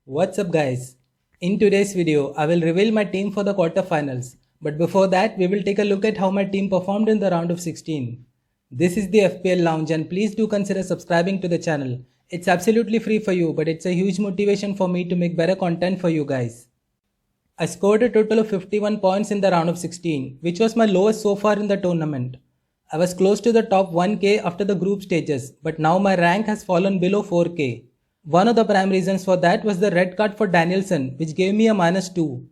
What's up guys? In today's video, I will reveal my team for the quarterfinals. But before that, we will take a look at how my team performed in the round of 16. This is the FPL Lounge and please do consider subscribing to the channel. It's absolutely free for you, but it's a huge motivation for me to make better content for you guys. I scored a total of 51 points in the round of 16, which was my lowest so far in the tournament. I was close to the top 1k after the group stages, but now my rank has fallen below 4k. One of the prime reasons for that was the red card for Danielson, which gave me a -2.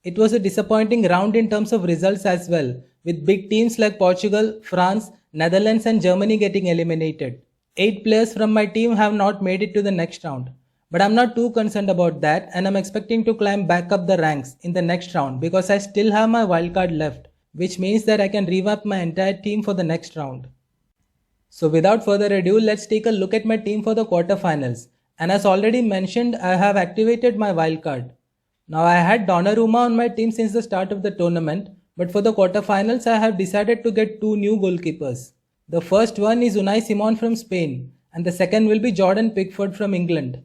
It was a disappointing round in terms of results as well, with big teams like Portugal, France, Netherlands and Germany getting eliminated. 8 players from my team have not made it to the next round. But I'm not too concerned about that and I'm expecting to climb back up the ranks in the next round because I still have my wildcard left, which means that I can revamp my entire team for the next round. So without further ado, let's take a look at my team for the quarterfinals. And as already mentioned, I have activated my wildcard. Now I had Donnarumma on my team since the start of the tournament, but for the quarterfinals I have decided to get 2 new goalkeepers. The first one is Unai Simon from Spain and the second will be Jordan Pickford from England.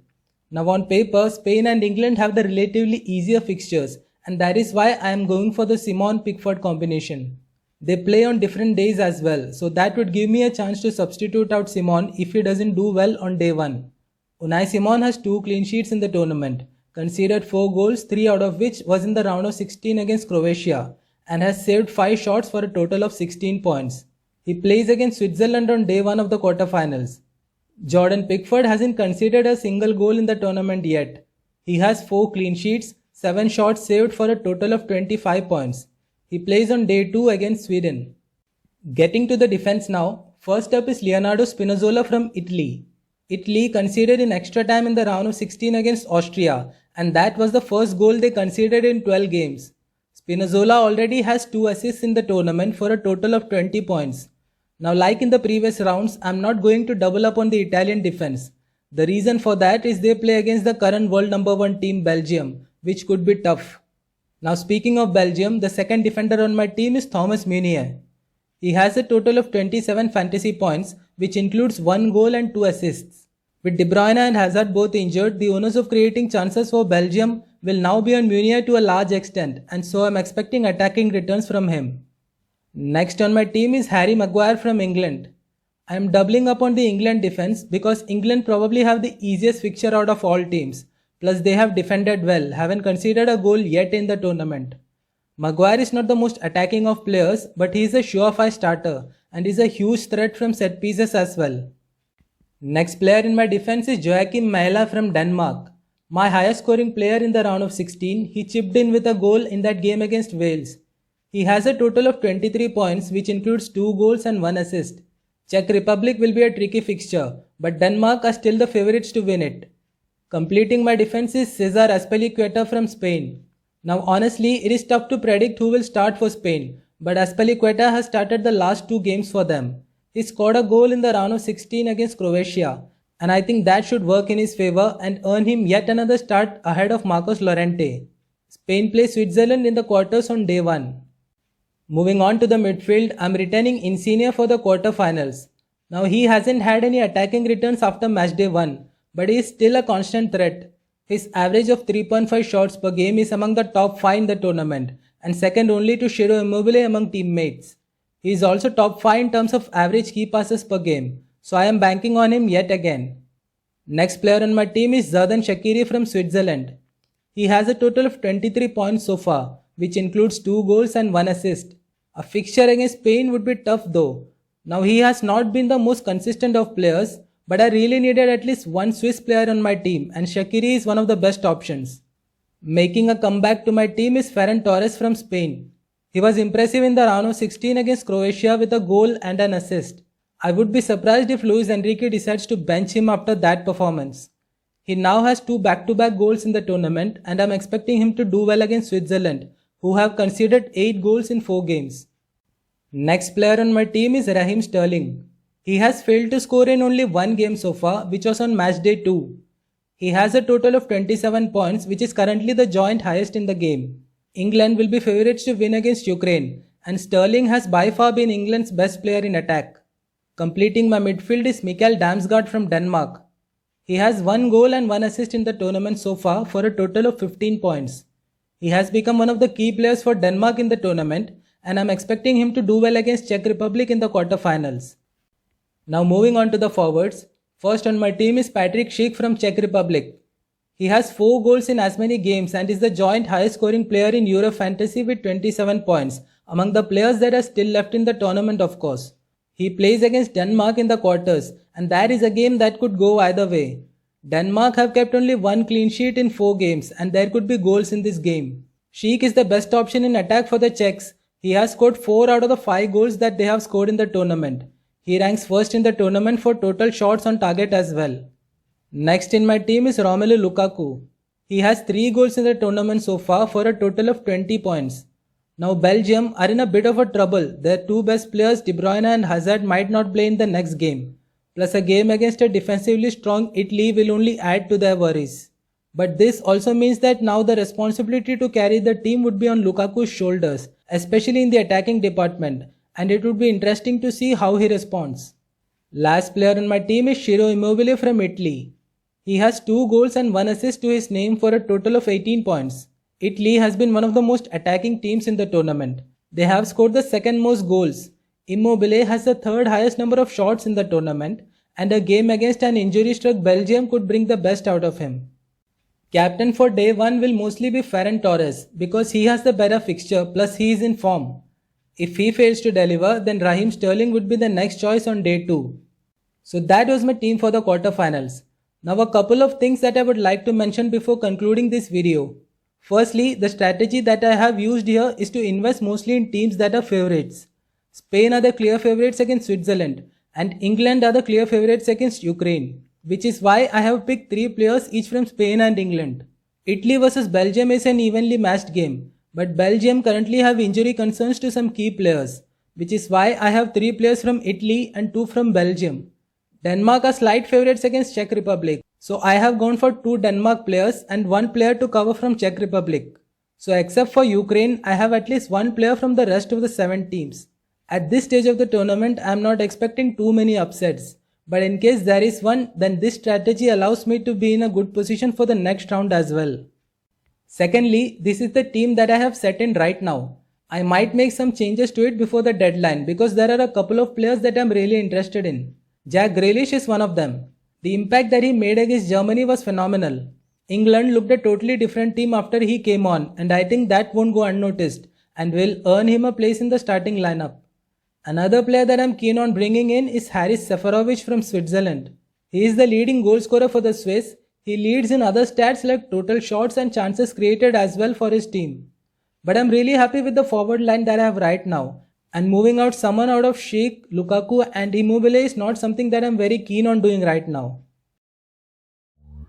Now on paper, Spain and England have the relatively easier fixtures and that is why I am going for the Simon-Pickford combination. They play on different days as well, so that would give me a chance to substitute out Simon if he doesn't do well on day 1. Unai Simon has 2 clean sheets in the tournament, conceded 4 goals, 3 out of which was in the round of 16 against Croatia, and has saved 5 shots for a total of 16 points. He plays against Switzerland on day 1 of the quarterfinals. Jordan Pickford hasn't conceded a single goal in the tournament yet. He has 4 clean sheets, 7 shots saved for a total of 25 points. He plays on day 2 against Sweden. Getting to the defense now, first up is Leonardo Spinazzola from Italy. Italy conceded in extra time in the round of 16 against Austria and that was the first goal they conceded in 12 games. Spinazzola already has 2 assists in the tournament for a total of 20 points. Now like in the previous rounds, I'm not going to double up on the Italian defense. The reason for that is they play against the current world number 1 team Belgium, which could be tough. Now speaking of Belgium, the second defender on my team is Thomas Meunier. He has a total of 27 fantasy points, which includes 1 goal and 2 assists. With De Bruyne and Hazard both injured, the onus of creating chances for Belgium will now be on Meunier to a large extent and so I'm expecting attacking returns from him. Next on my team is Harry Maguire from England. I am doubling up on the England defense because England probably have the easiest fixture out of all teams. Plus they have defended well, haven't conceded a goal yet in the tournament. Maguire is not the most attacking of players but he is a surefire starter and is a huge threat from set pieces as well. Next player in my defense is Joachim Mæhle from Denmark. My highest scoring player in the round of 16, he chipped in with a goal in that game against Wales. He has a total of 23 points which includes 2 goals and 1 assist. Czech Republic will be a tricky fixture, but Denmark are still the favourites to win it. Completing my defense is Cesar Azpilicueta from Spain. Now honestly, it is tough to predict who will start for Spain, but Azpilicueta has started the last 2 games for them. He scored a goal in the round of 16 against Croatia and I think that should work in his favour and earn him yet another start ahead of Marcos Llorente. Spain plays Switzerland in the quarters on day 1. Moving on to the midfield, I'm retaining Insigne for the quarterfinals. Now he hasn't had any attacking returns after match day 1, but he is still a constant threat. His average of 3.5 shots per game is among the top 5 in the tournament and second only to Ciro Immobile among teammates. He is also top 5 in terms of average key passes per game, so I am banking on him yet again. Next player on my team is Xherdan Shaqiri from Switzerland. He has a total of 23 points so far, which includes 2 goals and 1 assist. A fixture against Spain would be tough though. Now he has not been the most consistent of players, but I really needed at least 1 Swiss player on my team and Shaqiri is one of the best options. Making a comeback to my team is Ferran Torres from Spain. He was impressive in the round of 16 against Croatia with a goal and an assist. I would be surprised if Luis Enrique decides to bench him after that performance. He now has 2 back-to-back goals in the tournament and I'm expecting him to do well against Switzerland, who have conceded 8 goals in 4 games. Next player on my team is Raheem Sterling. He has failed to score in only 1 game so far, which was on match day 2. He has a total of 27 points, which is currently the joint highest in the game. England will be favourites to win against Ukraine and Sterling has by far been England's best player in attack. Completing my midfield is Mikkel Damsgaard from Denmark. He has 1 goal and 1 assist in the tournament so far for a total of 15 points. He has become one of the key players for Denmark in the tournament, and I'm expecting him to do well against Czech Republic in the quarterfinals. Now moving on to the forwards. First on my team is Patrick Schick from Czech Republic. He has 4 goals in as many games and is the joint highest scoring player in Euro Fantasy with 27 points, among the players that are still left in the tournament of course. He plays against Denmark in the quarters, and that is a game that could go either way. Denmark have kept only 1 clean sheet in 4 games and there could be goals in this game. Schick is the best option in attack for the Czechs. He has scored 4 out of the 5 goals that they have scored in the tournament. He ranks first in the tournament for total shots on target as well. Next in my team is Romelu Lukaku. He has 3 goals in the tournament so far for a total of 20 points. Now Belgium are in a bit of a trouble. Their 2 best players De Bruyne and Hazard might not play in the next game. Plus a game against a defensively strong Italy will only add to their worries. But this also means that now the responsibility to carry the team would be on Lukaku's shoulders, especially in the attacking department, and it would be interesting to see how he responds. Last player on my team is Ciro Immobile from Italy. He has 2 goals and 1 assist to his name for a total of 18 points. Italy has been one of the most attacking teams in the tournament. They have scored the second most goals. Immobile has the third highest number of shots in the tournament, and a game against an injury-struck Belgium could bring the best out of him. Captain for day 1 will mostly be Ferran Torres because he has the better fixture plus he is in form. If he fails to deliver, then Raheem Sterling would be the next choice on day 2. So that was my team for the quarterfinals. Now a couple of things that I would like to mention before concluding this video. Firstly, the strategy that I have used here is to invest mostly in teams that are favorites. Spain are the clear favorites against Switzerland and England are the clear favorites against Ukraine, which is why I have picked 3 players each from Spain and England. Italy vs Belgium is an evenly matched game, but Belgium currently have injury concerns to some key players, which is why I have 3 players from Italy and 2 from Belgium. Denmark are slight favorites against Czech Republic, so I have gone for 2 Denmark players and 1 player to cover from Czech Republic. So except for Ukraine, I have at least 1 player from the rest of the 7 teams. At this stage of the tournament, I am not expecting too many upsets, but in case there is one, then this strategy allows me to be in a good position for the next round as well. Secondly, this is the team that I have set in right now. I might make some changes to it before the deadline because there are a couple of players that I am really interested in. Jack Grealish is one of them. The impact that he made against Germany was phenomenal. England looked a totally different team after he came on, and I think that won't go unnoticed and will earn him a place in the starting lineup. Another player that I'm keen on bringing in is Haris Seferovic from Switzerland. He is the leading goal scorer for the Swiss. He leads in other stats like total shots and chances created as well for his team. But I'm really happy with the forward line that I have right now. And moving out someone out of Schick, Lukaku and Immobile is not something that I'm very keen on doing right now.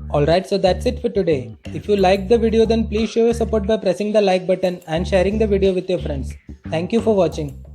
Alright, so that's it for today. If you liked the video, then please show your support by pressing the like button and sharing the video with your friends. Thank you for watching.